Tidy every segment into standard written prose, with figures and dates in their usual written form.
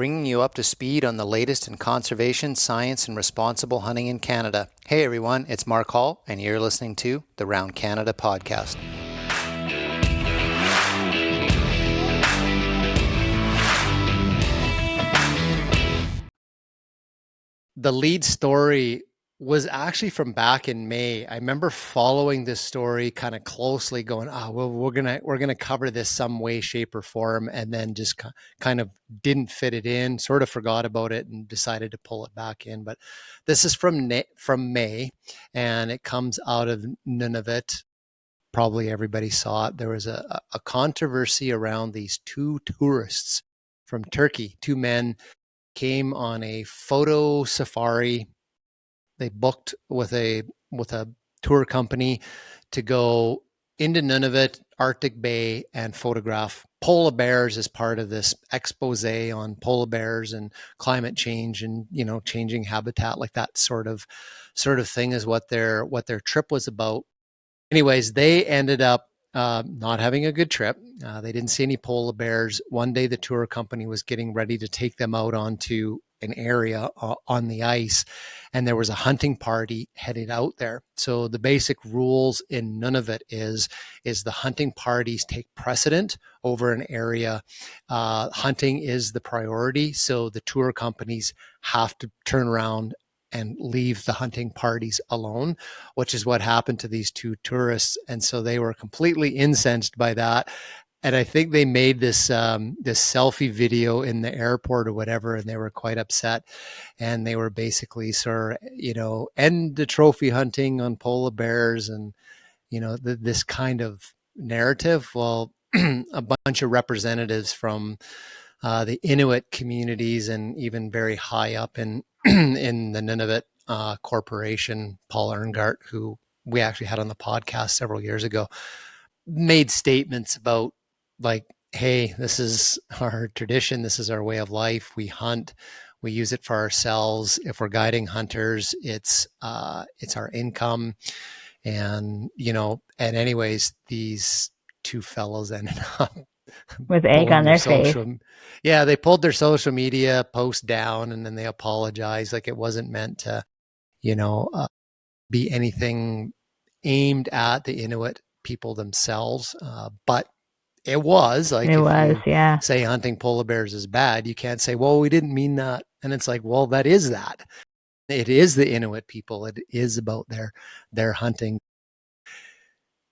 bringing you up to speed on the latest in conservation, science, and responsible hunting in Canada. Hey everyone, it's Mark Hall, and you're listening to the Round Canada podcast. The lead story was actually from back in May. I remember following this story kind of closely, going, well, we're gonna cover this some way, shape, or form, and then just kind of didn't fit it in, sort of forgot about it, and decided to pull it back in. But this is from May, and it comes out of Nunavut. Probably everybody saw it. There was a controversy around these two tourists from Turkey. Two men came on a photo safari. They booked with a tour company to go into Nunavut, Arctic Bay, and photograph polar bears as part of this expose on polar bears and climate change and, changing habitat, like that sort of thing is what their trip was about. Anyways, they ended up not having a good trip. They didn't see any polar bears. One day the tour company was getting ready to take them out onto an area on the ice, and there was a hunting party headed out there. So the basic rules in Nunavut is the hunting parties take precedent over an area. Hunting is the priority, so the tour companies have to turn around and leave the hunting parties alone, which is what happened to these two tourists. And so they were completely incensed by that. And I think they made this selfie video in the airport or whatever, and they were quite upset. And they were basically sort of, end the trophy hunting on polar bears and, this kind of narrative. Well, a bunch of representatives from the Inuit communities and even very high up in in the Nunavut corporation, Paul Erngart, who we actually had on the podcast several years ago, made statements about like, hey, this is our tradition. This is our way of life. We hunt. We use it for ourselves. If we're guiding hunters, it's our income. And, and anyways, these two fellows ended up with egg on their face. Yeah, they pulled their social media post down, and then they apologized. Like it wasn't meant to, be anything aimed at the Inuit people themselves. But it was like, yeah. Say hunting polar bears is bad, you can't say, well, we didn't mean that. And it's like, well, that is that. It is the Inuit people. It is about their hunting.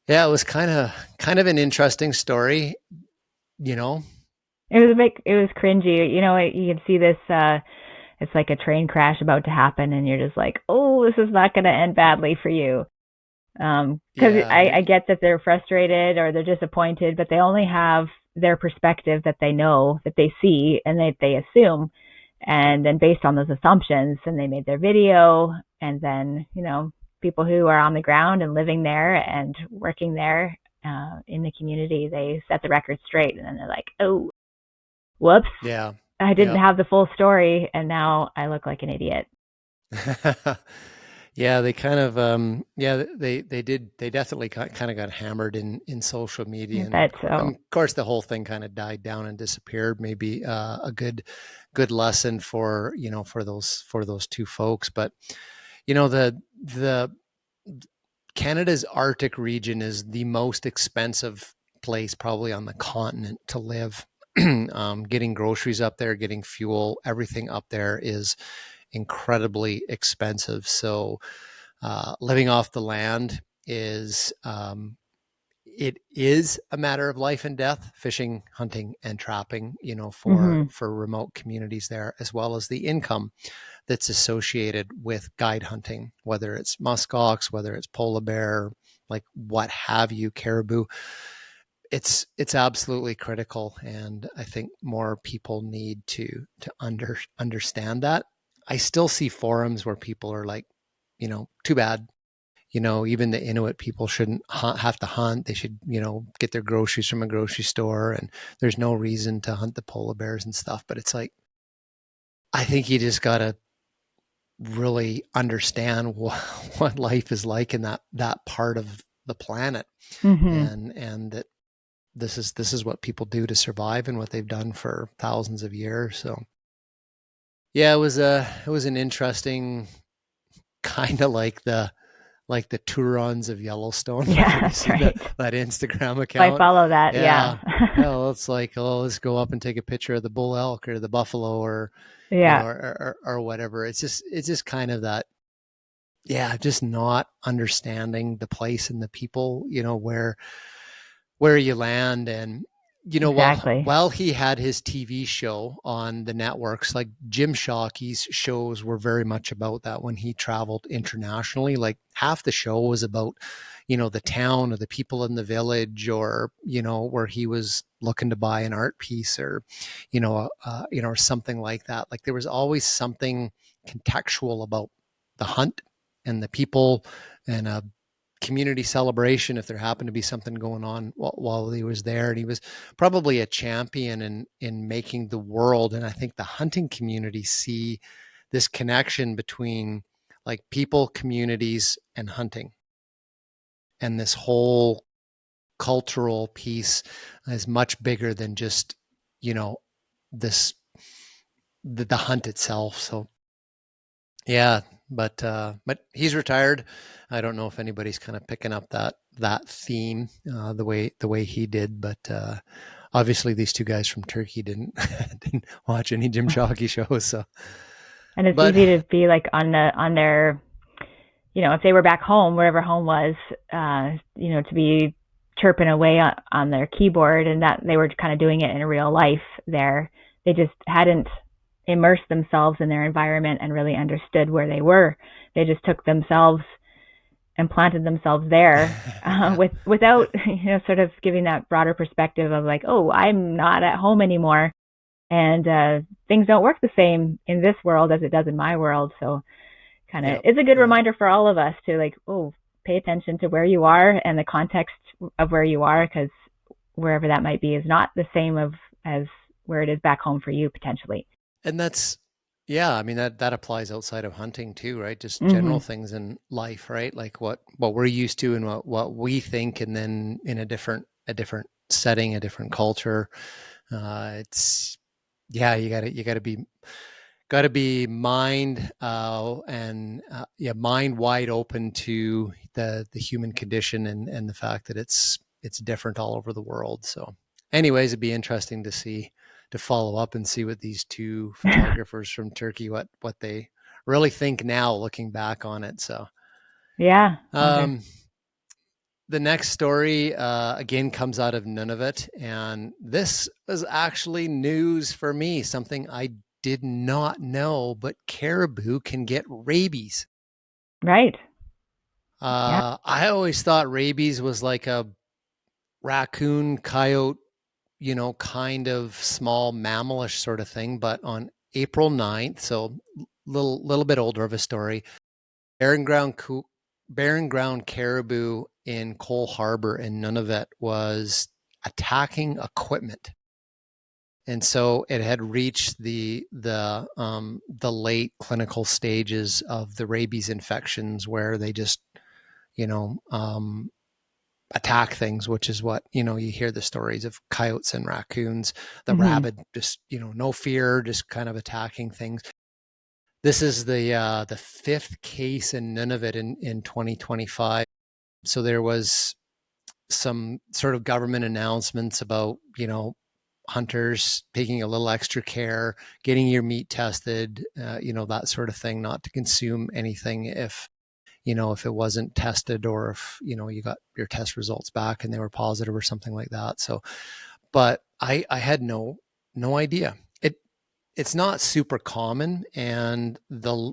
Yeah, it was kind of an interesting story. It was cringy. You can see this, it's like a train crash about to happen, and you're just like, oh, this is not going to end badly for you. Because I get that they're frustrated or they're disappointed, but they only have their perspective that they know, that they see, and that they assume. And then based on those assumptions, and they made their video, and then, people who are on the ground and living there and working there in the community, they set the record straight, and then they're like, oh, whoops. Yeah. I didn't have the full story, and now I look like an idiot. Yeah, they kind of, they definitely kind of got hammered in social media. I bet so. Of course, the whole thing kind of died down and disappeared. Maybe a good lesson for those two folks. But the Canada's Arctic region is the most expensive place probably on the continent to live. Getting groceries up there, getting fuel, everything up there is incredibly expensive. So living off the land is it is a matter of life and death, fishing, hunting, and trapping, for remote communities there, as well as the income that's associated with guide hunting, whether it's muskox, whether it's polar bear, like what have you, caribou. It's absolutely critical, and I think more people need to understand that. I still see forums where people are like, too bad. Even the Inuit people shouldn't have to hunt. They should, get their groceries from a grocery store, and there's no reason to hunt the polar bears and stuff. But it's like, I think you just got to really understand what life is like in that part of the planet, and that this is what people do to survive and what they've done for thousands of years. So Yeah, it was an interesting kind of like the Turons of Yellowstone. Like, Yeah, have you that's seen right. that Instagram I account? follow that. Yeah. Yeah. Hell, it's like, oh, let's go up and take a picture of the bull elk or the buffalo or, Yeah, or whatever. It's just kind of that, yeah, just not understanding the place and the people, where you land. And exactly. while he had his TV show on the networks, like Jim Shockey's shows were very much about that. When he traveled internationally, like half the show was about the town or the people in the village, or where he was looking to buy an art piece, or or something like that. Like there was always something contextual about the hunt and the people, and a community celebration if there happened to be something going on while he was there. And he was probably a champion in making the world, and I think the hunting community, see this connection between like people, communities, and hunting. And this whole cultural piece is much bigger than just you know this the hunt itself. So yeah, but he's retired. I don't know if anybody's kind of picking up that theme the way he did, but obviously these two guys from Turkey didn't didn't watch any Jim Shockey shows. So, And it's but easy to be like on their, if they were back home, wherever home was, to be chirping away on their keyboard, and that they were kind of doing it in real life there. They just hadn't immersed themselves in their environment and really understood where they were. They just took themselves and planted themselves there, yeah, without sort of giving that broader perspective of like, oh, I'm not at home anymore, and things don't work the same in this world as it does in my world. So kind of yeah, it's a good yeah. reminder for all of us to like, oh, pay attention to where you are and the context of where you are, because wherever that might be is not the same of as where it is back home for you potentially. And that's, yeah, I mean that applies outside of hunting too, right? Just Mm-hmm. general things in life, right? Like what we're used to and what we think, and then in a different setting, a different culture. It's Yeah, you gotta be mind wide open to the human condition, and the fact that it's different all over the world. So anyways, it'd be interesting to follow up and see what these two photographers from Turkey, what they really think now looking back on it. So Yeah, wonder. um the next story again comes out of Nunavut, and this was actually news for me, something I did not know, but caribou can get rabies. Right. Yeah. I always thought rabies was like a raccoon, coyote, kind of small mammalish sort of thing. But on April 9th, so little bit older of a story, barren ground barren ground caribou in Cole Harbor in Nunavut was attacking equipment. And so it had reached the late clinical stages of the rabies infections, where they just you know attack things, which is what you hear the stories of coyotes and raccoons, the Mm-hmm. rabid, just no fear, just kind of attacking things. This is the fifth case in Nunavut in 2025. So there was some sort of government announcements about hunters taking a little extra care, getting your meat tested, that sort of thing, not to consume anything if it wasn't tested, or if you got your test results back and they were positive or something like that. So, but I had no idea. It's not super common, and the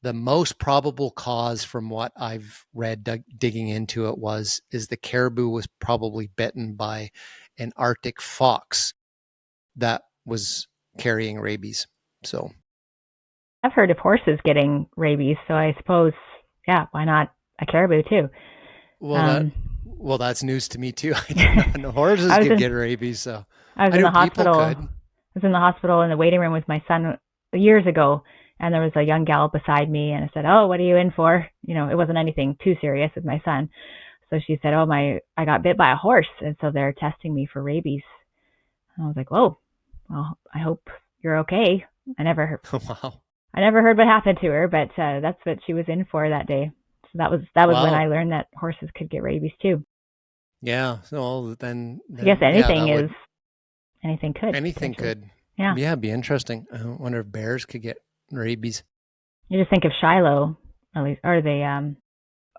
most probable cause, from what I've read digging into it, is the caribou was probably bitten by an Arctic fox that was carrying rabies. So, I've heard of horses getting rabies, so I suppose, yeah, why not a caribou too? well, Um, that's news to me too. I did not know horses I was could in get rabies, so I was I in knew the people hospital. could. I was in the hospital in the waiting room with my son years ago, and there was a young gal beside me, and I said, "Oh, what are you in for?" It wasn't anything too serious with my son. So she said, "Oh, I got bit by a horse, and so they're testing me for rabies." And I was like, "Whoa, well, I hope you're okay." I never heard, Wow. I never heard what happened to her, but that's what she was in for that day. So that was when I Wow. learned that horses could get rabies too. Yeah. So So I guess yeah, that would anything could anything potentially. could. Yeah. Yeah, be interesting. I wonder if bears could get rabies. You just think of Shiloh, at least, or the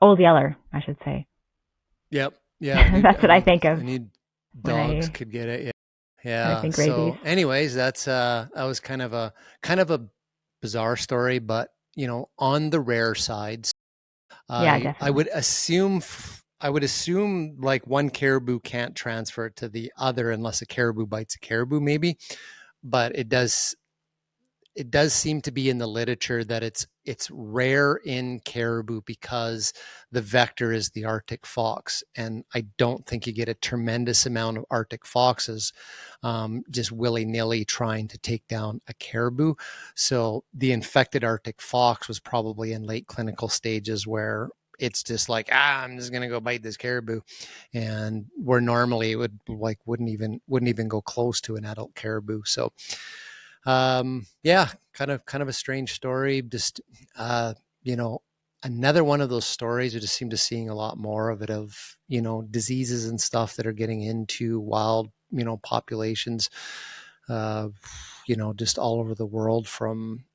Old Yeller, I should say. Yep. Yeah, That's what I think of any when dogs I could get it. Yeah. when I Yeah. think rabies. So anyways, that was kind of a bizarre story, but on the rare side. Yeah, I would definitely. assume I would assume like one caribou can't transfer it to the other unless a caribou bites a caribou, maybe. But it does seem to be in the literature that it's rare in caribou because the vector is the Arctic fox, and I don't think you get a tremendous amount of Arctic foxes just willy nilly trying to take down a caribou. So the infected Arctic fox was probably in late clinical stages where it's just like I'm just gonna go bite this caribou, and where normally it wouldn't even go close to an adult caribou. So yeah, kind of a strange story. Just you know, another one of those stories. We just seem to seeing a lot more of it, of diseases and stuff that are getting into wild populations. Uh, just all over the world, from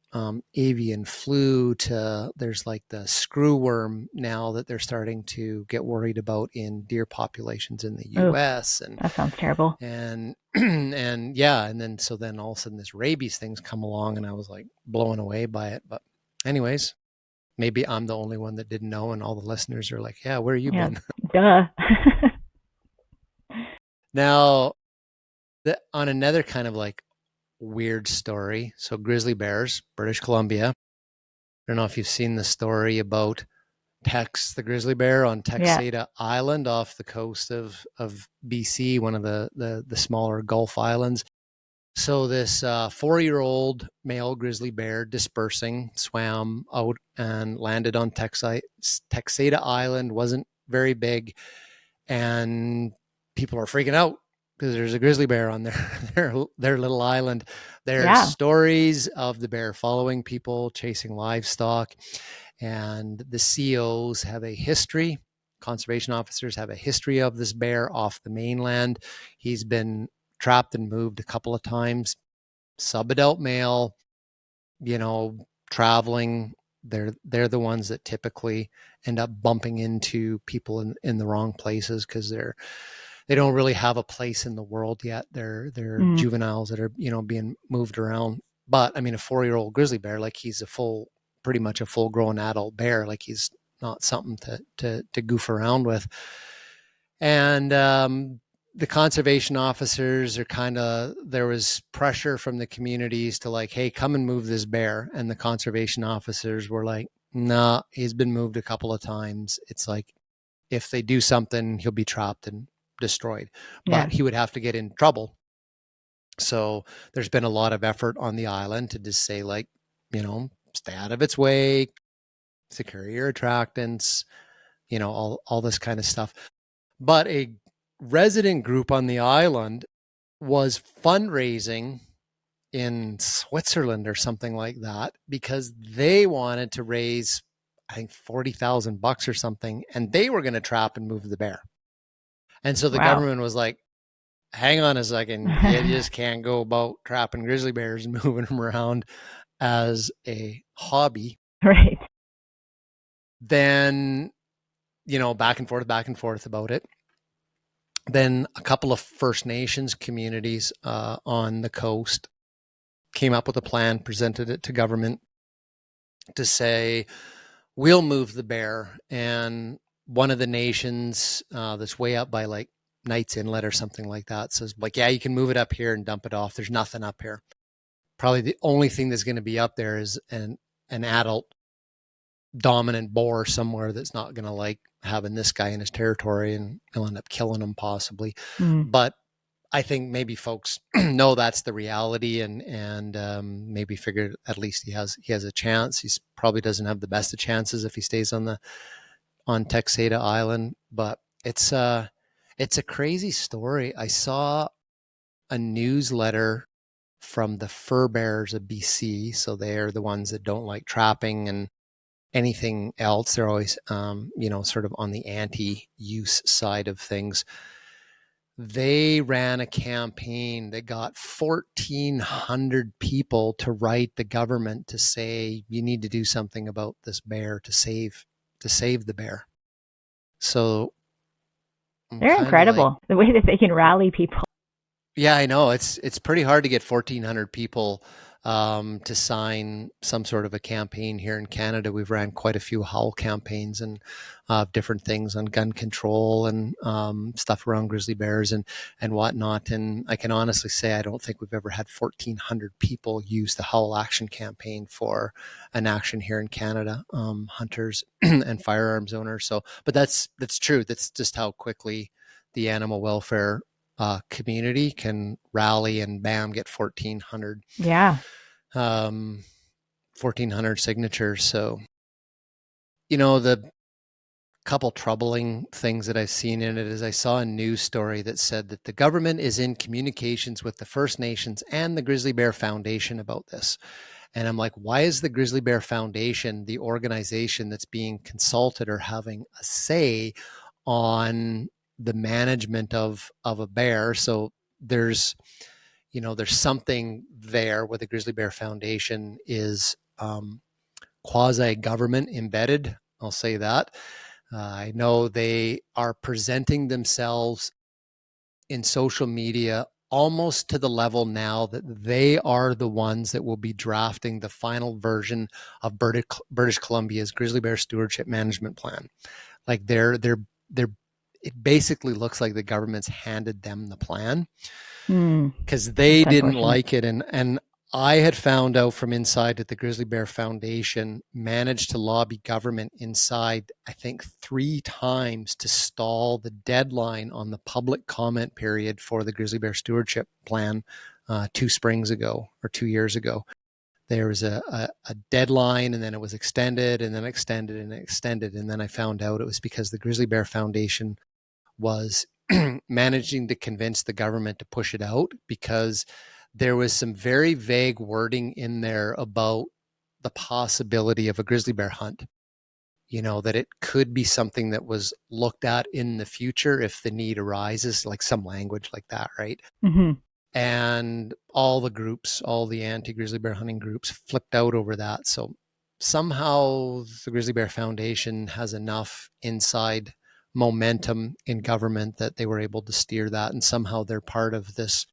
avian flu to there's like the screwworm now that they're starting to get worried about in deer populations in the Oh, U.S. that sounds terrible. And and yeah, and then all of a sudden this rabies thing's come along, and I was like blown away by it. But anyways, maybe I'm the only one that didn't know, and all the listeners are like, yeah, where you Yeah, been? duh. Now, on another kind of like weird story, so grizzly bears, British Columbia. I don't know if you've seen the story about Tex, the grizzly bear on Yeah, Texada Island off the coast of BC, one of the smaller Gulf islands. So this 4-year-old male grizzly bear dispersing swam out and landed on Texada Island. Wasn't very big, and people are freaking out because there's a grizzly bear on their little island. There's yeah, stories of the bear following people, chasing livestock, and the COs have a history. Conservation officers have a history of this bear off the mainland. He's been trapped and moved a couple of times. Subadult male, traveling. They're the ones that typically end up bumping into people in the wrong places because they don't really have a place in the world yet. They're mm, juveniles that are being moved around. But I mean, a 4-year-old grizzly bear, like he's pretty much a full grown adult bear. Like he's not something to goof around with. And the conservation officers are there was pressure from the communities to like, hey, come and move this bear. And the conservation officers were like, nah, he's been moved a couple of times. It's like, if they do something, he'll be trapped and destroyed, yeah, but he would have to get in trouble. So there's been a lot of effort on the island to just say, like, stay out of its way, secure your attractants, all this kind of stuff. But a resident group on the island was fundraising in Switzerland or something like that because they wanted to raise, I think, $40,000 or something, and they were going to trap and move the bear. And so the wow. government was like, hang on a second, you just can't go about trapping grizzly bears and moving them around as a hobby. Right. Then, back and forth about it. Then a couple of First Nations communities on the coast came up with a plan, presented it to government to say, we'll move the bear. And one of the nations that's way up by like Knight's Inlet or something like that says, like, yeah, you can move it up here and dump it off. There's nothing up here. Probably the only thing that's going to be up there is an adult dominant boar somewhere that's not going to like having this guy in his territory, and he'll end up killing him possibly. Mm, But I think maybe folks know that's the reality, and maybe figured at least he has a chance. He probably doesn't have the best of chances if he stays on Texada Island, but it's a crazy story. I saw a newsletter from the fur bearers of BC. So they're the ones that don't like trapping and anything else. They're always, sort of on the anti-use side of things. They ran a campaign that got 1,400 people to write the government to say you need to do something about this bear to save the bear. So I'm They're kind of like, incredible, the way that they can rally people. yeah, I know it's pretty hard to get 1,400 people to sign some sort of a campaign here in Canada. We've ran quite a few howl campaigns and different things on gun control and stuff around grizzly bears and whatnot. And I can honestly say I don't think we've ever had 1,400 people use the howl action campaign for an action here in Canada, hunters and firearms owners. So, but that's true. That's just how quickly the animal welfare community can rally and bam, get 1,400 Yeah. 1,400 signatures. So, the couple troubling things that I've seen in it is I saw a news story that said that the government is in communications with the First Nations and the Grizzly Bear Foundation about this. And I'm like, why is the Grizzly Bear Foundation the organization that's being consulted or having a say on the management of a bear? So there's something there where the Grizzly Bear Foundation is quasi-government embedded. I'll say that. I know they are presenting themselves in social media almost to the level now that they are the ones that will be drafting the final version of British Columbia's Grizzly Bear Stewardship Management Plan. Like it basically looks like the government's handed them the plan because they didn't like it. And I had found out from inside that the Grizzly Bear Foundation managed to lobby government inside, I think 3 times to stall the deadline on the public comment period for the Grizzly Bear Stewardship Plan 2 springs ago or 2 years ago. There was a deadline and then it was extended and then extended and extended. And then I found out it was because the Grizzly Bear Foundation was managing to convince the government to push it out because there was some very vague wording in there about the possibility of a grizzly bear hunt, that it could be something that was looked at in the future if the need arises, like some language like that, right? Mm-hmm. And all the anti-grizzly bear hunting groups flipped out over that. So somehow the Grizzly Bear Foundation has enough inside momentum in government that they were able to steer that, and somehow they're part of this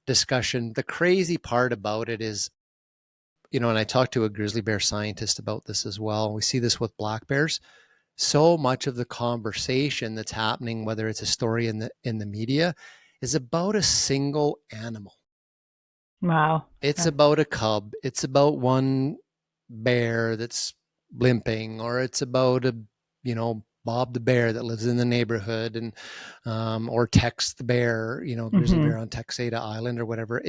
discussion. The crazy part about it is, and I talked to a grizzly bear scientist about this as well. We see this with black bears. So much of the conversation that's happening, whether it's a story in the media, is about a single animal. Wow. It's about a cub. It's about one bear that's limping, or it's about a, Bob the bear that lives in the neighborhood, and or Tex the bear, grizzly bear on Texada Island or whatever.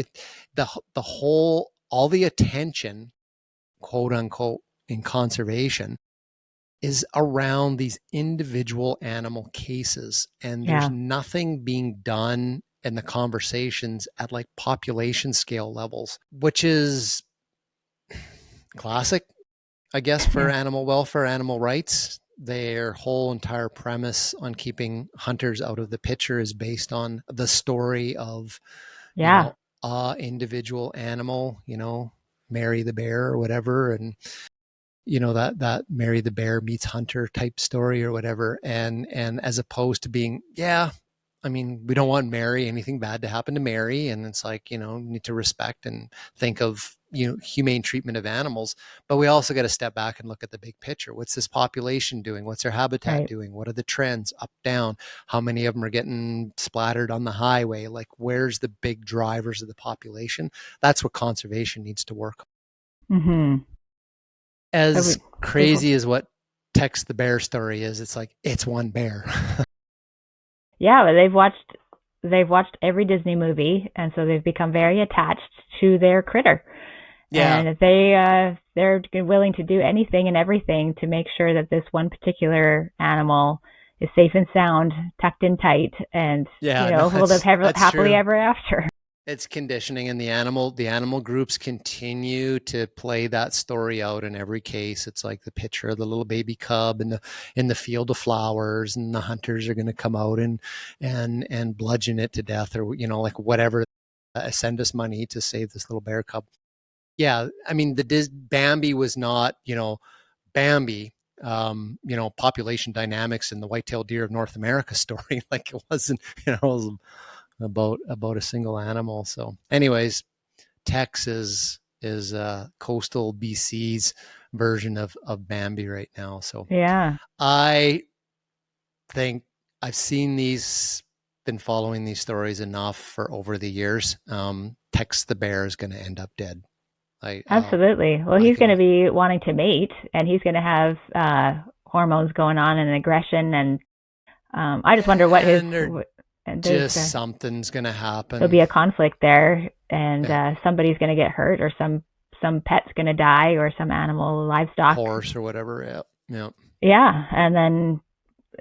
All the attention, quote unquote, in conservation is around these individual animal cases, and there's nothing being done in the conversations at like population scale levels, which is classic, I guess, for animal welfare, animal rights. Their whole entire premise on keeping hunters out of the picture is based on the story of, individual animal, Mary the bear or whatever. And, that Mary the bear meets hunter type story or whatever. And as opposed to being, we don't want anything bad to happen to Mary. And it's like, need to respect and think of, humane treatment of animals. But we also got to step back and look at the big picture. What's this population doing? What's their habitat doing? What are the trends up, down? How many of them are getting splattered on the highway? Like, where's the big drivers of the population? That's what conservation needs to work. Mm-hmm. As crazy as what Tex the bear story is, it's like, it's one bear. Yeah, but they've watched every Disney movie, and so they've become very attached to their critter. Yeah. And they're willing to do anything and everything to make sure that this one particular animal is safe and sound, tucked in tight, and will live happily ever after. It's conditioning, and the animal groups continue to play that story out in every case. It's like the picture of the little baby cub in the field of flowers, and the hunters are going to come out and bludgeon it to death, or like whatever. Send us money to save this little bear cub. Yeah, I mean the Bambi was not Bambi. Population dynamics in the white-tailed deer of North America story. Like it wasn't, it was about a single animal. So, anyways, Tex is coastal BC's version of Bambi right now. So, Yeah, I think I've been following these stories enough for over the years. Tex the bear is going to end up dead. I absolutely. Well, I he's going to can, be wanting to mate, and he's going to have hormones going on and aggression, and I just wonder what his and there there's just something's going to there'll happen. be a conflict there, and Yeah, somebody's going to get hurt, or some pet's going to die, or some animal, livestock. horse or whatever. Yeah, yeah. Yeah, and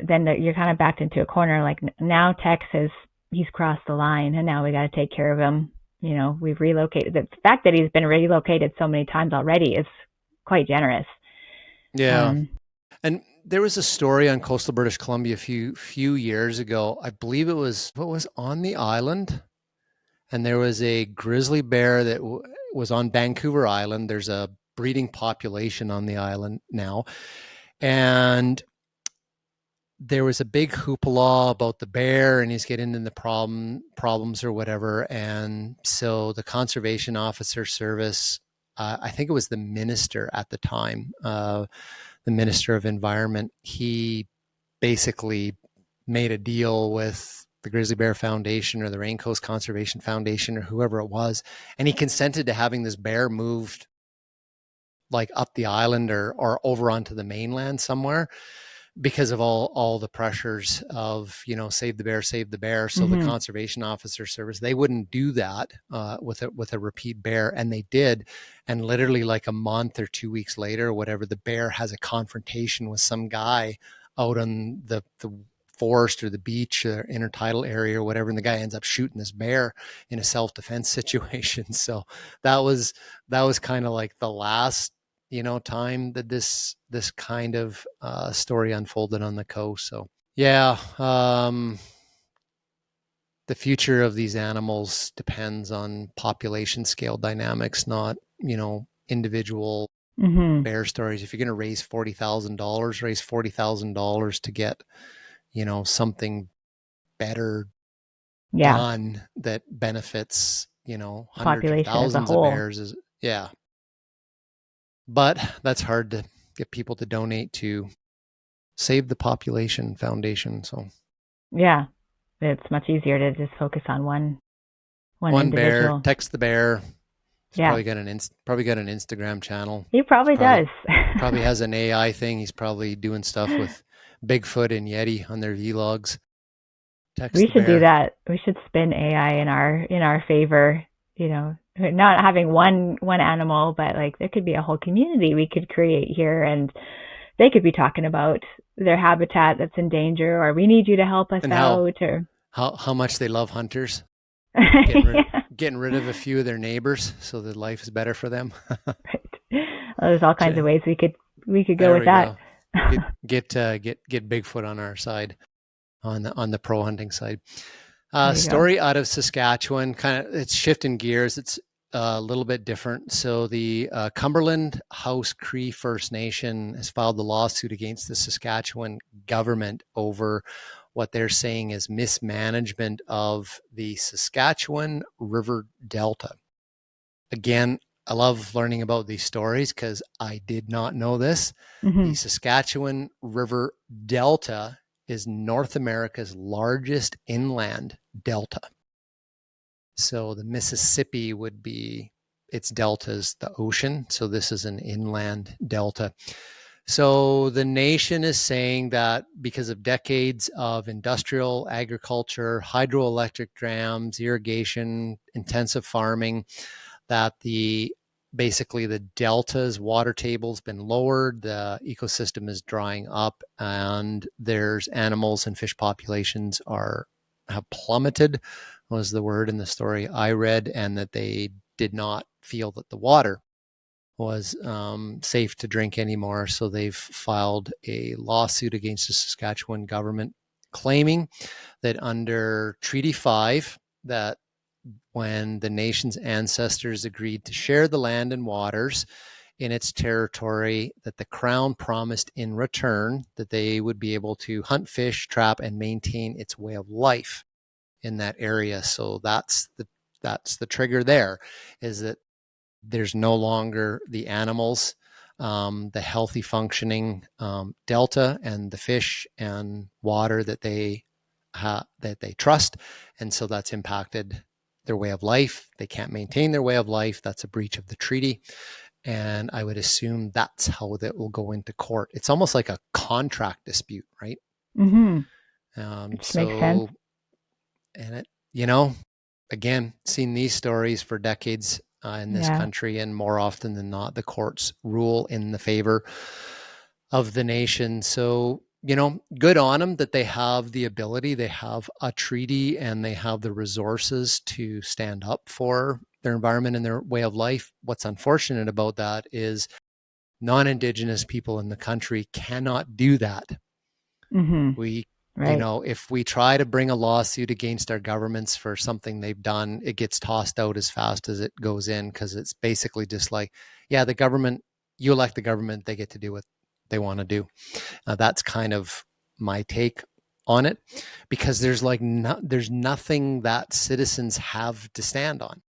then you're kind of backed into a corner. Like now, Tex has he's crossed the line, and now we got to take care of him. We've relocated. The fact that he's been relocated so many times already is quite generous. Yeah. Um, And there was a story on coastal British Columbia a few years ago. I believe it was what was on the island, and there was a grizzly bear that was on Vancouver Island. There's a breeding population on the island now, and there was a big hoopla about the bear, and he's getting into problems or whatever. And so the conservation officer service, I think it was the minister at the time, the minister of environment, he basically made a deal with the Grizzly Bear Foundation or the Rain Coast Conservation Foundation or whoever it was, and he consented to having this bear moved like up the island or over onto the mainland somewhere because of all the pressures of save the bear, save the bear. So the mhm. conservation officer service, they wouldn't do that with a repeat bear, and they did. And literally like a month or 2 weeks later, whatever, the bear has a confrontation with some guy out on the forest or the beach or intertidal area or whatever, and the guy ends up shooting this bear in a self-defense situation. So that was kind of like the last time that this kind of story unfolded on the coast. So yeah, the future of these animals depends on population scale dynamics, not individual Mhm. bear stories. If you're going to raise $40,000 to get something better Yeah, done that benefits hundreds or population as a thousands of whole. bears, is yeah, but that's hard to get people to donate to Save the Population Foundation. So Yeah, it's much easier to just focus on one one bear, individual. text the bear. He's Yeah, probably got an Instagram channel. he He's probably probably does. probably has an AI thing. He's probably doing stuff with Bigfoot and Yeti on their vlogs. Text We the should do bear. that. We should spin AI in our favor. Not having one animal, but like there could be a whole community we could create here, and they could be talking about their habitat that's in danger, or we need you to help us And how out, or how much they love hunters. Getting rid yeah, getting rid of a few of their neighbors so that life is better for them. right. Well, there's all kinds of ways we could go There with we that. go. Get Bigfoot on our side, on the pro hunting side. There you go. Story out of Saskatchewan. Kind of, it's shifting gears. It's a little bit different. So the Cumberland House Cree First Nation has filed the lawsuit against the Saskatchewan government over what they're saying is mismanagement of the Saskatchewan River Delta. Again, I love learning about these stories because I did not know this. The Hmm. Saskatchewan River Delta is North America's largest inland delta. So the Mississippi would be its delta's the ocean. So this is an inland delta. So the nation is saying that because of decades of industrial agriculture, hydroelectric dams, irrigation, intensive farming, that basically the delta's water table's been lowered, the ecosystem is drying up, and there's animals and fish populations are have plummeted, was the word in the story I read, and that they did not feel that the water was safe to drink anymore. So they've filed a lawsuit against the Saskatchewan government, claiming that under Treaty 5, that when the nation's ancestors agreed to share the land and waters in its territory, that the Crown promised in return that they would be able to hunt, fish, trap, and maintain its way of life in that area. So that's the trigger there, is that there's no longer the animals, the healthy functioning delta, and the fish and water that they trust, and so that's impacted their way of life. They can't maintain their way of life. That's a breach of the treaty, and I would assume that's how that will go into court. It's almost like a contract dispute, right? Mm-hmm. Which makes sense. So, and it, again, seen these stories for decades in this country, and more often than not, the courts rule in the favor of the nation. So, good on them that they have the ability, they have a treaty, and they have the resources to stand up for their environment and their way of life. What's unfortunate about that is non-Indigenous people in the country cannot do that. Mm-hmm. We, right. If we try to bring a lawsuit against our governments for something they've done, it gets tossed out as fast as it goes in, because it's basically just like, the government, you elect the government, they get to do what they want to do. That's kind of my take on it, because there's there's nothing that citizens have to stand on.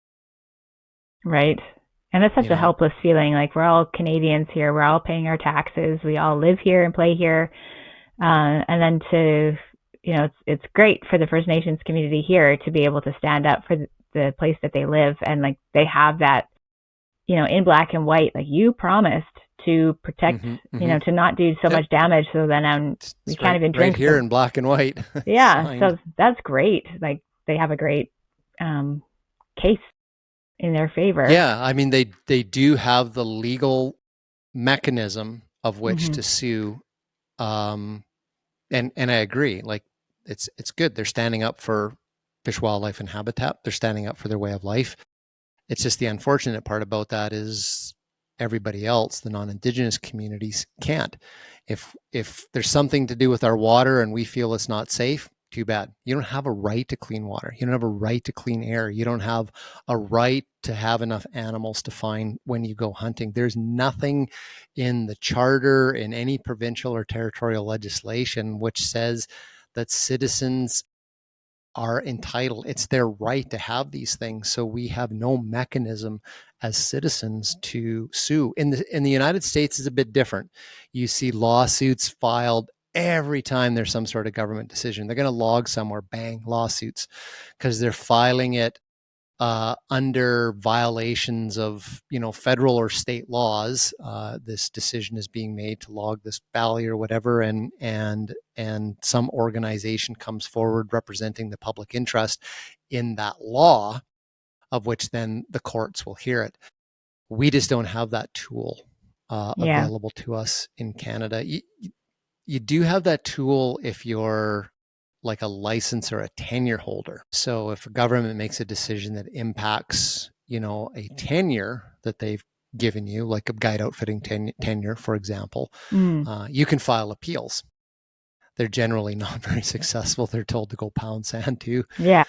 Right. And it's such a helpless feeling. Like, we're all Canadians here. We're all paying our taxes. We all live here and play here. And then it's great for the First Nations community here to be able to stand up for the place that they live. And like, they have that, in black and white, like, you promised to protect, to not do so much damage. So then we can't even drink. Right here in black and white. Yeah. So that's great. Like, they have a great case in their favor. Yeah. I mean, they do have the legal mechanism of which to sue. And I agree. Like, it's good. They're standing up for fish, wildlife, and habitat. They're standing up for their way of life. It's just the unfortunate part about that is everybody else, the non-Indigenous communities, can't. If there's something to do with our water and we feel it's not safe, too bad. You don't have a right to clean water. You don't have a right to clean air. You don't have a right to have enough animals to find when you go hunting. There's nothing in the charter, in any provincial or territorial legislation, which says that citizens are entitled. It's their right to have these things. So we have no mechanism as citizens to sue. In the United States is a bit different. You see lawsuits filed every time there's some sort of government decision. They're going to log somewhere, bang, lawsuits, because they're filing it under violations of federal or state laws. This decision is being made to log this valley or whatever, and some organization comes forward representing the public interest in that law, of which then the courts will hear it. We just don't have that tool available to us in Canada. You do have that tool if you're like a license or a tenure holder. So if a government makes a decision that impacts, a tenure that they've given you, like a guide outfitting tenure, for example, you can file appeals. They're generally not very successful. They're told to go pound sand too. Yeah.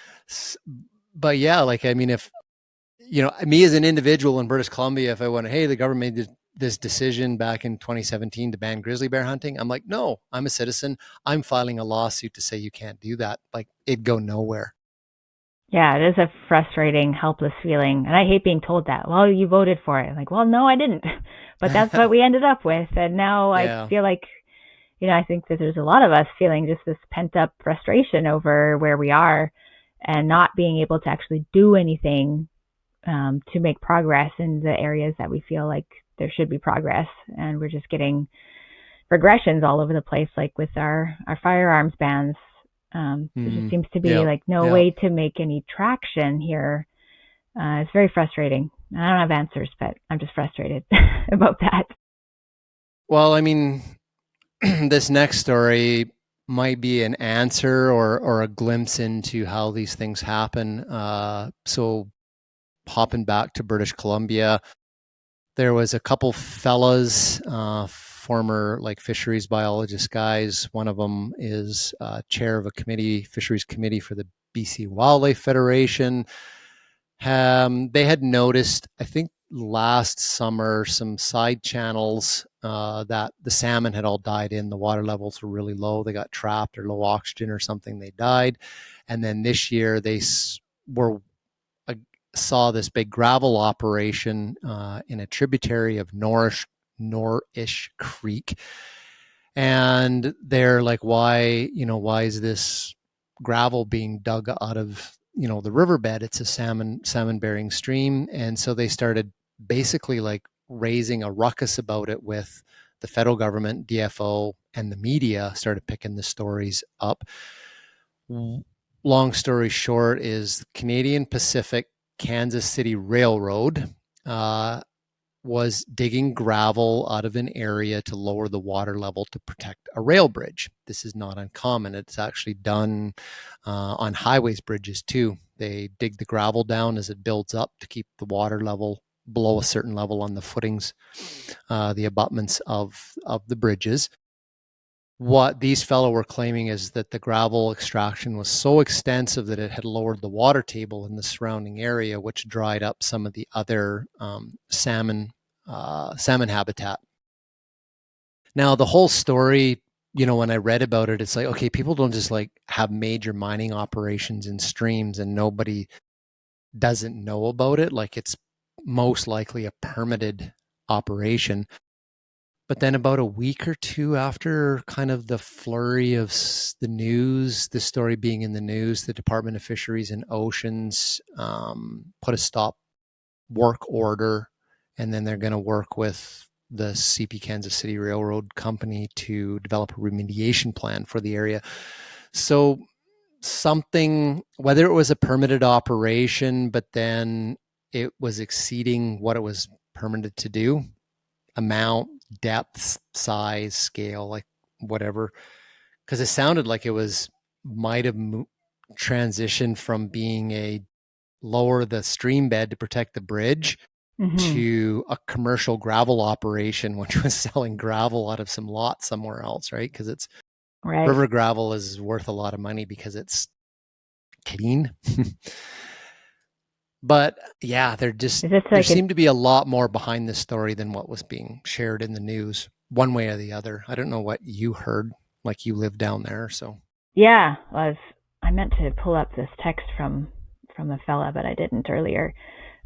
But yeah, like, I mean, if, me as an individual in British Columbia, if I went, hey, the government made this decision back in 2017 to ban grizzly bear hunting, I'm like, no, I'm a citizen. I'm filing a lawsuit to say you can't do that. Like, it'd go nowhere. Yeah, it is a frustrating, helpless feeling. And I hate being told that. Well, you voted for it. Like, well, no, I didn't. But that's what we ended up with. And now I feel like, I think that there's a lot of us feeling just this pent up frustration over where we are and not being able to actually do anything to make progress in the areas that we feel like there should be progress. And we're just getting regressions all over the place, like with our firearms bans. There just seems to be no way to make any traction here. It's very frustrating. I don't have answers, but I'm just frustrated about that. Well, I mean, this next story, might be an answer or a glimpse into how these things happen. So hopping back to British Columbia, there was a couple fellas, former like fisheries biologist guys. One of them is chair of a committee, fisheries committee for the BC Wildlife Federation. They had noticed, I think last summer, some side channels that the salmon had all died in. The water levels were really low. They got trapped or low oxygen or something. They died. And then this year they were saw this big gravel operation in a tributary of Norish Creek. And they're like, why is this gravel being dug out of, the riverbed? It's a salmon bearing stream. And so they started basically like raising a ruckus about it with the federal government, DFO, and the media started picking the stories up. Long story short is Canadian Pacific Kansas City Railroad was digging gravel out of an area to lower the water level to protect a rail bridge. This is not uncommon. It's actually done on highways bridges too. They dig the gravel down as it builds up to keep the water level below a certain level on the footings, the abutments of the bridges. What these fellow were claiming is that the gravel extraction was so extensive that it had lowered the water table in the surrounding area, which dried up some of the other salmon habitat. Now, the whole story, when I read about it, it's like, okay, people don't just like have major mining operations in streams and nobody doesn't know about it. Like it's most likely a permitted operation. But then about a week or two after kind of the flurry of the news, the story being in the news, the Department of Fisheries and Oceans put a stop work order, and then they're going to work with the CP Kansas City Railroad Company to develop a remediation plan for the area. So something, whether it was a permitted operation, but then it was exceeding what it was permitted to do, amount, depth, size, scale, like whatever, because it sounded like it might have transitioned from being a lower the stream bed to protect the bridge to a commercial gravel operation, which was selling gravel out of some lot somewhere else, right? Because it's right. River gravel is worth a lot of money because it's clean. But yeah, there seemed to be a lot more behind this story than what was being shared in the news, one way or the other. I don't know what you heard, like you live down there, so. Yeah, I meant to pull up this text from a fella, but I didn't earlier,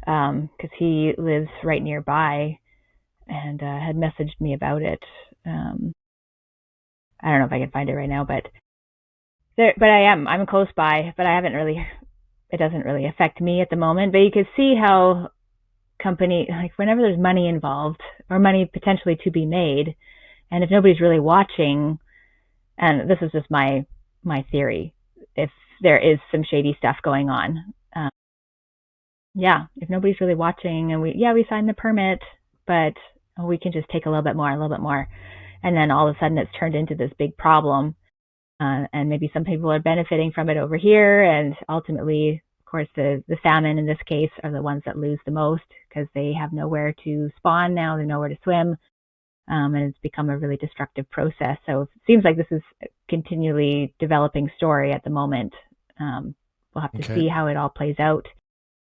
because he lives right nearby and had messaged me about it. I don't know if I can find it right now, but I'm close by, but it doesn't really affect me at the moment. But you can see how like whenever there's money involved or money potentially to be made, and if nobody's really watching, and this is just my theory, if there is some shady stuff going on, if nobody's really watching and we signed the permit, but we can just take a little bit more, and then all of a sudden it's turned into this big problem. And maybe some people are benefiting from it over here, and ultimately, of course, the salmon in this case are the ones that lose the most because they have nowhere to spawn now, they have nowhere to swim, and it's become a really destructive process. So it seems like this is a continually developing story at the moment. We'll have to see how it all plays out.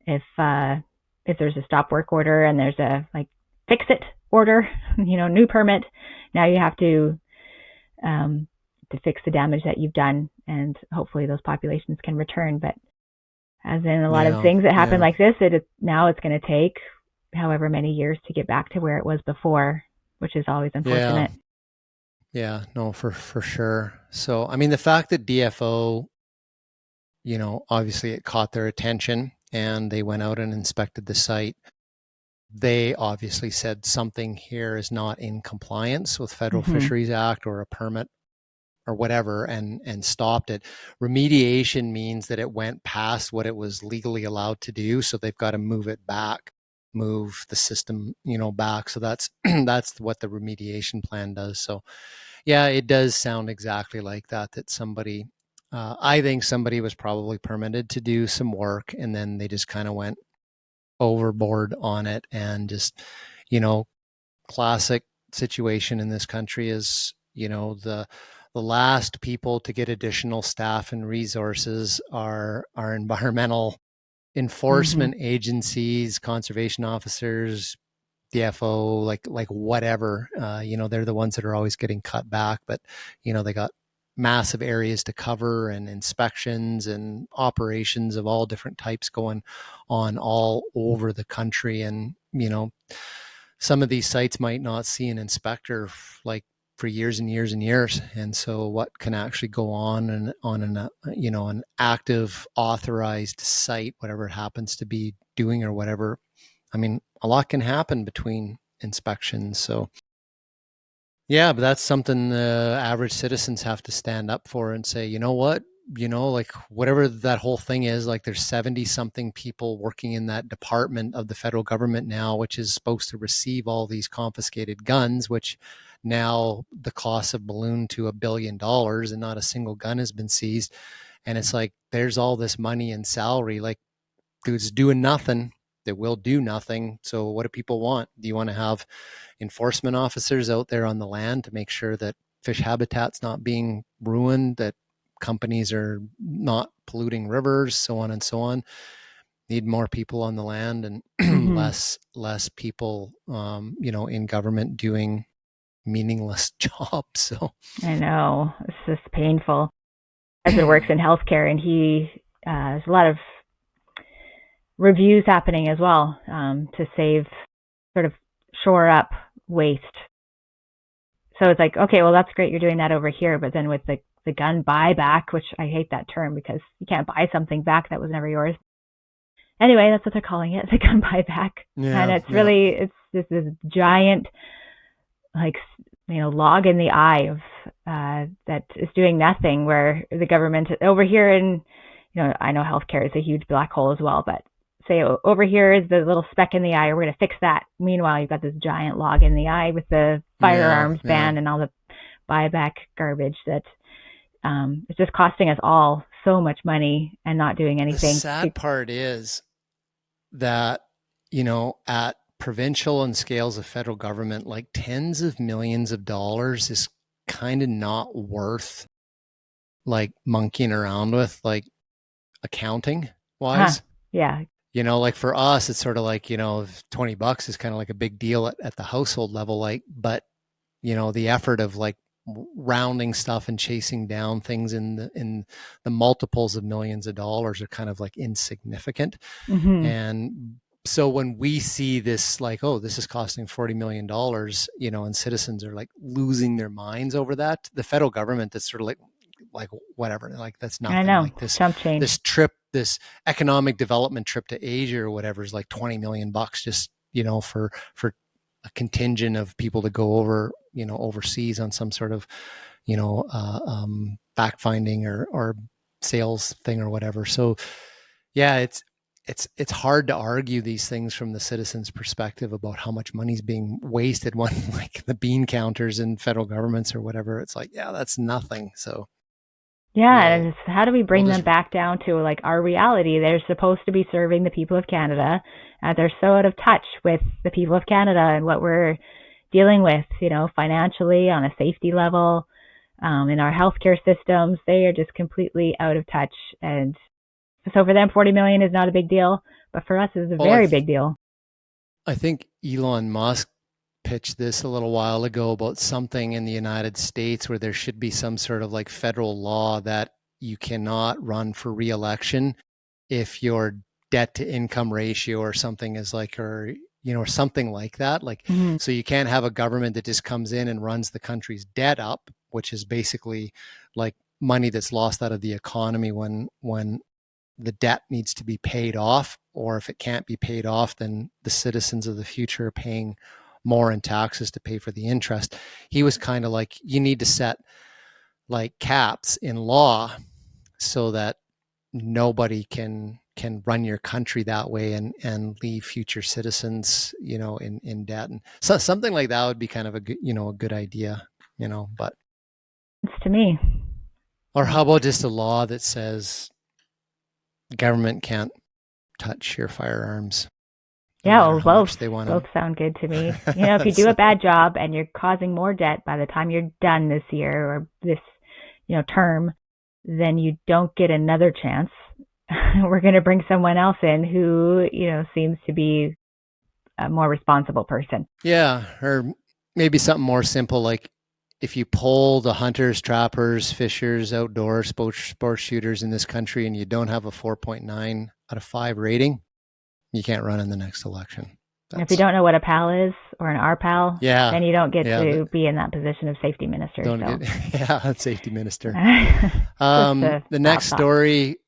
If there's a stop work order and there's a fix it order, new permit, now you have to fix the damage that you've done, and hopefully those populations can return. But as in a lot of things that happen like this, now it's going to take however many years to get back to where it was before, which is always unfortunate. Yeah, no, for sure. So, I mean, the fact that DFO, obviously it caught their attention and they went out and inspected the site. They obviously said something here is not in compliance with Federal Fisheries Act or a permit or whatever, and stopped it. Remediation means that it went past what it was legally allowed to do, so they've got to move it back. move the system, back. So that's that's what the remediation plan does. So yeah, it does sound exactly like that. That somebody, I think somebody was probably permitted to do some work, and then they just kind of went overboard on it, and just, you know, classic situation in this country is, the last people to get additional staff and resources are environmental Mm-hmm. enforcement agencies, conservation officers, DFO, like whatever. They're the ones that are always getting cut back, but they got massive areas to cover and inspections and operations of all different types going on all over the country. And some of these sites might not see an inspector like for years and years and years. And so what can actually go on and on an active authorized site, whatever it happens to be doing or whatever, I mean, a lot can happen between inspections. So yeah, but that's something the average citizens have to stand up for and say, you know what, like whatever that whole thing is, like there's 70 something people working in that department of the federal government now, which is supposed to receive all these confiscated guns, which now the costs have ballooned to $1 billion and not a single gun has been seized. And it's like, there's all this money and salary, like dude's doing nothing that will do nothing. So what do people want? Do you want to have enforcement officers out there on the land to make sure that fish habitat's not being ruined, that companies are not polluting rivers, so on and so on? Need more people on the land and Mm-hmm. less people, in government doing meaningless jobs. So I know. It's just painful. My husband works in healthcare, and there's a lot of reviews happening as well, to save, sort of shore up waste. So it's like, okay, well, that's great. You're doing that over here. But then with the gun buyback, which I hate that term because you can't buy something back that was never yours. Anyway, that's what they're calling it, the gun buyback. And yeah, it's yeah, really, it's just this giant, like, log in the eye of, that is doing nothing, where the government over here in, I know healthcare is a huge black hole as well, but say over here is the little speck in the eye, we're going to fix that. Meanwhile, you've got this giant log in the eye with the yeah, firearms yeah. ban and all the buyback garbage that, it's just costing us all so much money and not doing The anything to. sad part is that, at provincial and scales of federal government, like tens of millions of dollars is kind of not worth like monkeying around with, like accounting Huh. wise. Yeah. Like for us, it's sort of like, $20 is kind of like a big deal at the household level. Like, but the effort of like rounding stuff and chasing down things in the multiples of millions of dollars are kind of like insignificant. Mm-hmm. And so when we see this, like, oh, this is costing $40 million, and citizens are like losing their minds over that, the federal government is sort of like whatever, like that's I nothing. know. Like this Chump change. this trip, this economic development trip to Asia or whatever is like 20 million bucks just, for a contingent of people to go over, overseas on some sort of, back finding or sales thing or whatever. So yeah, it's hard to argue these things from the citizen's perspective about how much money's being wasted when like the bean counters in federal governments or whatever. It's like, yeah, that's nothing. So Yeah, and we'll it's how do we we'll bring them just back down to like our reality? They're supposed to be serving the people of Canada. They're so out of touch with the people of Canada and what we're dealing with, financially, on a safety level, in our healthcare systems. They are just completely out of touch. And so for them, 40 million is not a big deal, but for us, it's a well, I very big deal. I think Elon Musk pitched this a little while ago about something in the United States where there should be some sort of like federal law that you cannot run for reelection if your debt to income ratio or something is like, or something like that. Like, Mm-hmm. so you can't have a government that just comes in and runs the country's debt up, which is basically like money that's lost out of the economy when the debt needs to be paid off, or if it can't be paid off, then the citizens of the future are paying more in taxes to pay for the interest. He was kind of like, you need to set like caps in law so that nobody can can run your country that way and leave future citizens, in debt. And so something like that would be kind of a good, a good idea, but. It's to me. Or how about just a law that says government can't touch your firearms no Yeah, matter well, how much they want both them? sound good to me. If you do a bad job and you're causing more debt by the time you're done this year or this, term, then you don't get another chance. We're going to bring someone else in who, seems to be a more responsible person. Yeah, or maybe something more simple like if you poll the hunters, trappers, fishers, outdoor sports shooters in this country and you don't have a 4.9 out of 5 rating, you can't run in the next election. If you don't know what a PAL is or an RPAL, then you don't get to be in that position of safety minister. Safety minister. The next story,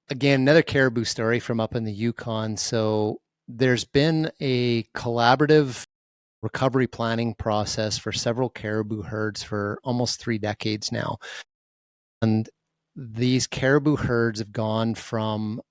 again, another caribou story from up in the Yukon. So there's been a collaborative recovery planning process for several caribou herds for almost 3 decades now. And these caribou herds have gone from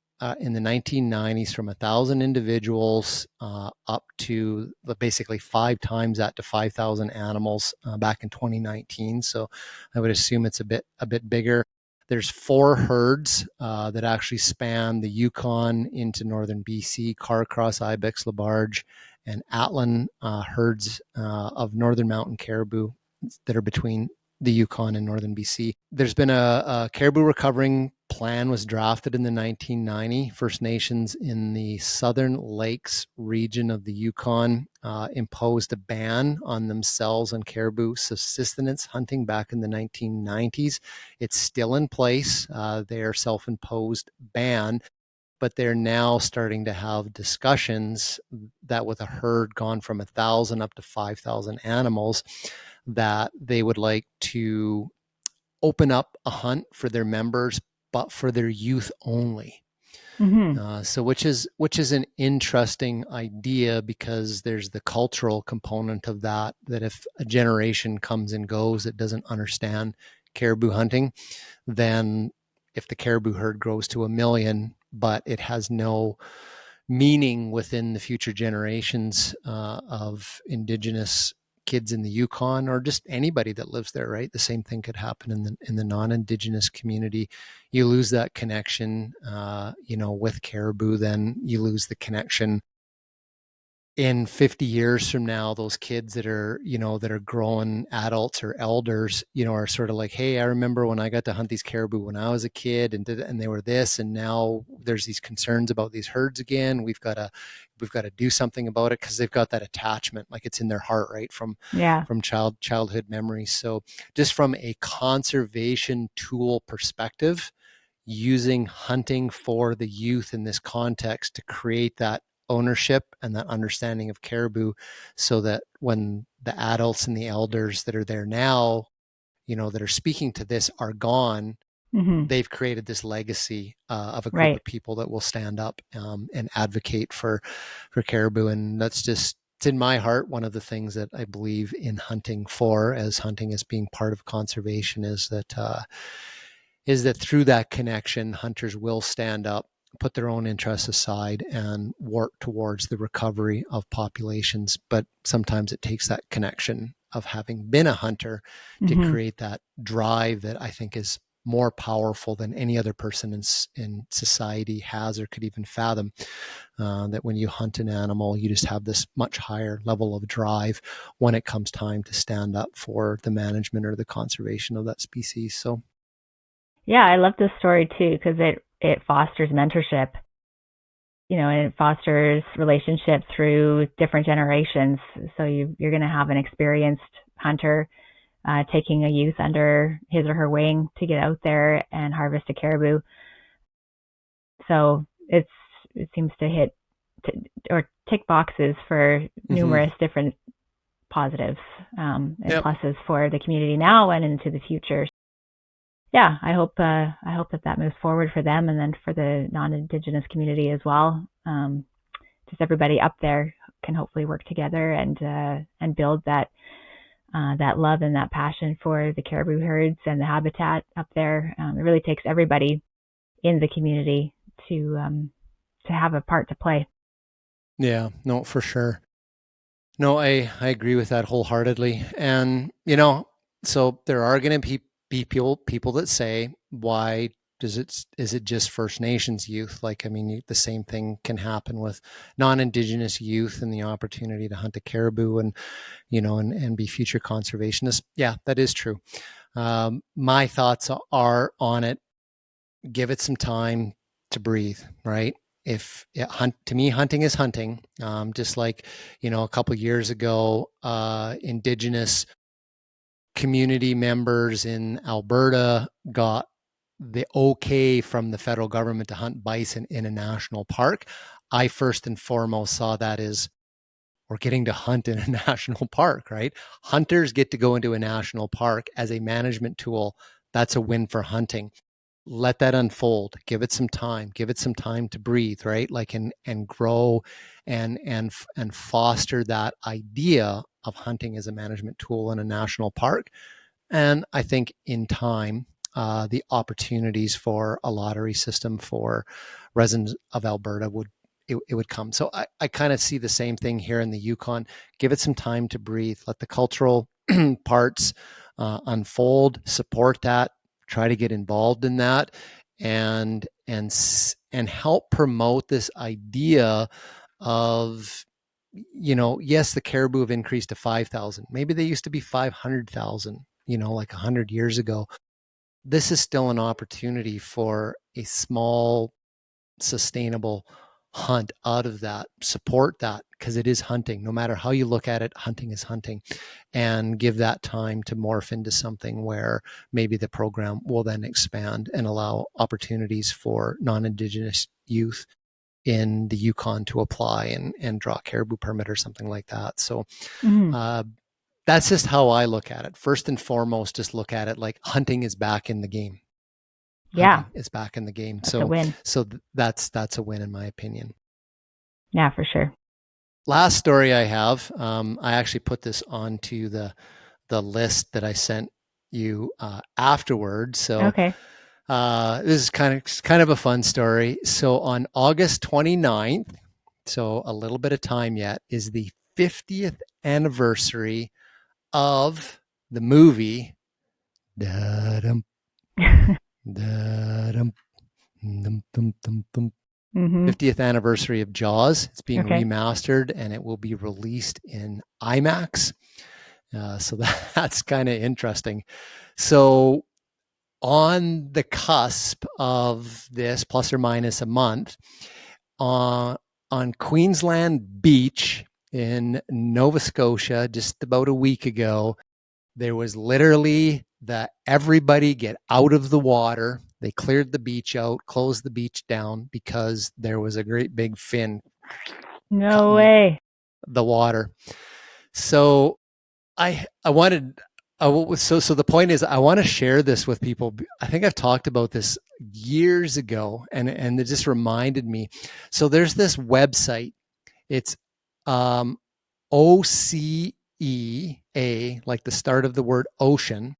in the 1990s from 1,000 individuals up to basically 5 times that to 5,000 animals back in 2019. So I would assume it's a bit bigger. There's 4 herds that actually span the Yukon into northern BC: Carcross, Ibex, Labarge, and Atlan herds of northern mountain caribou that are between the Yukon and northern BC. There's been a caribou recovering plan was drafted in the 1990. First Nations in the Southern Lakes region of the Yukon imposed a ban on themselves on caribou subsistence hunting back in the 1990s. It's still in place, their self-imposed ban, but they're now starting to have discussions that with a herd gone from 1,000 up to 5,000 animals, that they would like to open up a hunt for their members, but for their youth only. Mm-hmm. So which is an interesting idea, because there's the cultural component of that if a generation comes and goes that doesn't understand caribou hunting, then if the caribou herd grows to 1 million, but it has no meaning within the future generations of Indigenous kids in the Yukon, or just anybody that lives there, right? The same thing could happen in the non-Indigenous community. You lose that connection, with caribou, then you lose the connection. In 50 years from now, those kids that are growing adults or elders, are sort of like, hey, I remember when I got to hunt these caribou when I was a kid, and they were this, and now there's these concerns about these herds again. We've got to do something about it, because they've got that attachment, like it's in their heart, right, from childhood memories. So just from a conservation tool perspective, using hunting for the youth in this context to create that ownership and that understanding of caribou, so that when the adults and the elders that are there now, that are speaking to this are gone, mm-hmm. they've created this legacy of a group of people that will stand up and advocate for caribou. And that's just, it's in my heart, one of the things that I believe in hunting for, as hunting as being part of conservation, is that through that connection, hunters will stand up, put their own interests aside, and work towards the recovery of populations. But sometimes it takes that connection of having been a hunter to mm-hmm. create that drive that I think is more powerful than any other person in society has or could even fathom. That when you hunt an animal, you just have this much higher level of drive when it comes time to stand up for the management or the conservation of that species. So, yeah, I love this story too, because it fosters mentorship, and it fosters relationship through different generations. So you're going to have an experienced hunter taking a youth under his or her wing to get out there and harvest a caribou. So it seems to hit or tick boxes for mm-hmm. numerous different positives and pluses for the community now and into the future. Yeah, I hope that moves forward for them, and then for the non-Indigenous community as well. Just everybody up there can hopefully work together and build that love and that passion for the caribou herds and the habitat up there. It really takes everybody in the community to to have a part to play. Yeah, no, for sure. No, I agree with that wholeheartedly. And, so there are going to be people that say, why is it just First Nations youth? Like, I mean, the same thing can happen with non-Indigenous youth and the opportunity to hunt a caribou and, and be future conservationists. Yeah, that is true. My thoughts are on it. Give it some time to breathe, right? If to me, hunting is hunting. Just like, a couple years ago, Indigenous community members in Alberta got the okay from the federal government to hunt bison in a national park. I first and foremost saw that as, we're getting to hunt in a national park, right? Hunters get to go into a national park as a management tool. That's a win for hunting. Let that unfold. Give it some time. Give it some time to breathe, right? Like, and grow and foster that idea of hunting as a management tool in a national park. And I think in time, the opportunities for a lottery system for residents of Alberta it would come. So I kind of see the same thing here in the Yukon. Give it some time to breathe. Let the cultural parts unfold. Support that. Try to get involved in that, and help promote this idea of, yes, the caribou have increased to 5,000. Maybe they used to be 500,000, like 100 years ago. This is still an opportunity for a small, sustainable hunt out of that. Support that, because it is hunting. No matter how you look at it, hunting is hunting. And give that time to morph into something where maybe the program will then expand and allow opportunities for non-Indigenous youth in the Yukon to apply and draw a caribou permit or something like that. So that's just how I look at it. First and foremost, just look at it like hunting is back in the game. Yeah, Hunting is back in the game. That's a win. So that's a win in my opinion. Yeah, for sure. Last story I have, I actually put this onto the list that I sent you afterwards. So okay. This is kind of a fun story. So on August 29th, so a little bit of time yet, is the 50th anniversary of the movie da-dum, da-dum, dum. 50th anniversary of Jaws. It's being remastered and it will be released in IMAX. So that's kind of interesting. So on the cusp of this, plus or minus a month, on Queensland Beach in Nova Scotia, just about a week ago, there was literally everybody get out of the water. They cleared the beach out, closed the beach down because there was a great big fin. No way. The water. So I wanted, so the point is, I want to share this with people. I think I've talked about this years ago, and it just reminded me. So there's this website. It's OCEA, like the start of the word ocean,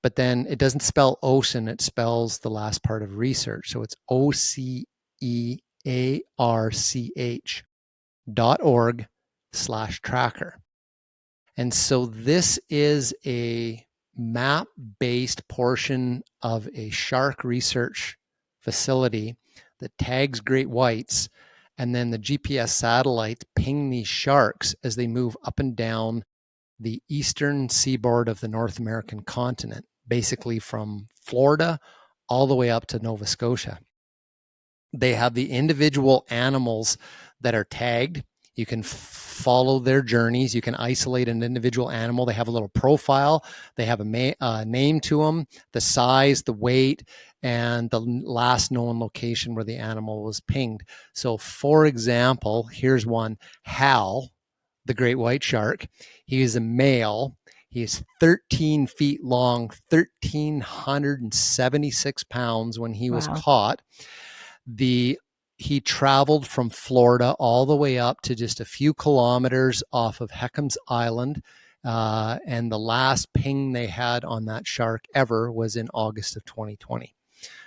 but then it doesn't spell ocean. It spells the last part of research. So it's OCEARCH.org/tracker. And so this is a map-based portion of a shark research facility that tags great whites, and then the GPS satellites ping these sharks as they move up and down the eastern seaboard of the North American continent, basically from Florida all the way up to Nova Scotia. They have the individual animals that are tagged. You can follow their journeys. You can isolate an individual animal. They have a little profile. They have a name to them, the size, the weight, and the last known location where the animal was pinged. So, for example, here's one, Hal, the great white shark. He is a male. He is 13 feet long, 1,376 pounds when he was caught. He traveled from Florida all the way up to just a few kilometers off of Heckham's Island. And the last ping they had on that shark ever was in August of 2020.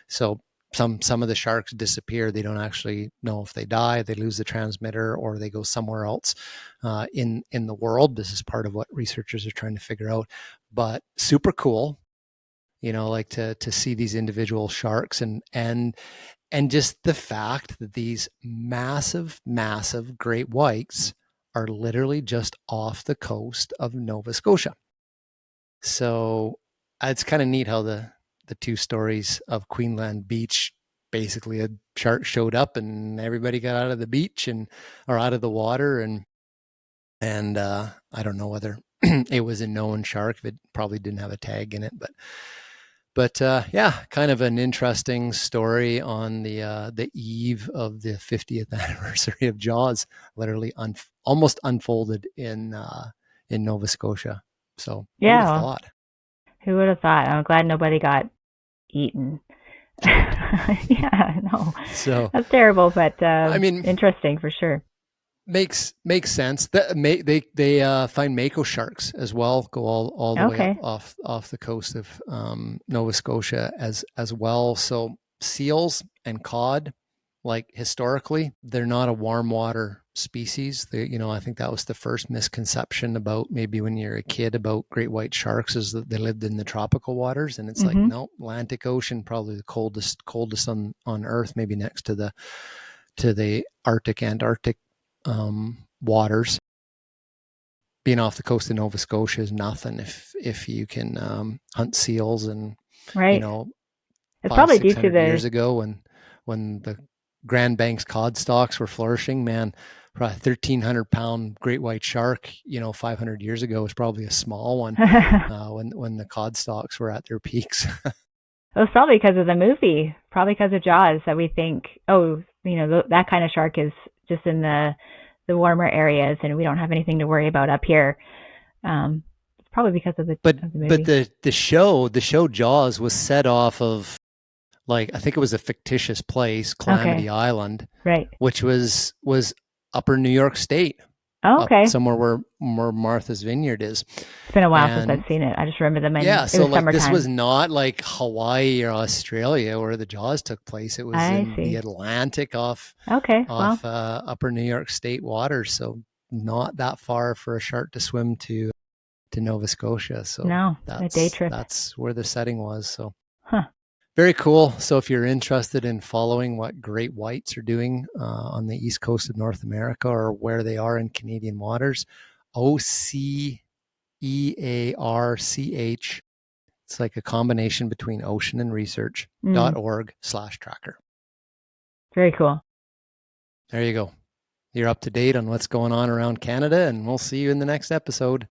So some of the sharks disappear. They don't actually know if they die, they lose the transmitter, or they go somewhere else in the world. This is part of what researchers are trying to figure out. But super cool, like to see these individual sharks and just the fact that these massive, massive great whites are literally just off the coast of Nova Scotia. So it's kind of neat how the two stories of Queensland Beach, basically a shark showed up and everybody got out of the beach or out of the water, and I don't know whether it was a known shark. It probably didn't have a tag in it, but yeah, kind of an interesting story on the eve of the 50th anniversary of Jaws, literally almost unfolded in Nova Scotia. So who would have Yeah, thought? who would have thought? I'm glad nobody got eaten. Yeah, no, So that's terrible, but I mean, interesting for sure. makes sense. That they find mako sharks as well. Go all the way up Okay. off the coast of Nova Scotia as well. So seals and cod, like historically, they're not a warm water species. I think that was the first misconception about maybe when you're a kid about great white sharks, is that they lived in the tropical waters, and it's like, Mhm. no, Atlantic Ocean, probably the coldest on Earth, maybe next to the Arctic, Antarctic waters. Being off the coast of Nova Scotia is nothing if you can hunt seals. And you Right. know It's five probably six due to hundred the years ago, when the Grand Banks cod stocks were flourishing, man, probably 1,300-pound great white shark 500 years ago was probably a small one when the cod stocks were at their peaks. It was probably because of the movie, probably because of Jaws, that we think, oh, that kind of shark is just in the warmer areas, and we don't have anything to worry about up here. It's probably because of the but of the but movie. the show Jaws was set off of, like, I think it was a fictitious place, Okay, Calamity Island, right. which was upper New York State, Oh, up okay. somewhere where Martha's Vineyard is. It's been a while since I've And seen it. I just remember them yeah, it so was like this was summertime. not like Hawaii or Australia where the Jaws took place. It was I in the see. Atlantic off Okay, well, off upper New York State waters, so not that far for a shark to swim to Nova Scotia. So no, a day that's trip. that's where the setting was. So Huh. very cool. So if you're interested in following what great whites are doing on the east coast of North America, or where they are in Canadian waters, OCEARCH. It's like a combination between ocean and Mm, research.org/tracker. very cool. There you go. You're up to date on what's going on around Canada, and we'll see you in the next episode.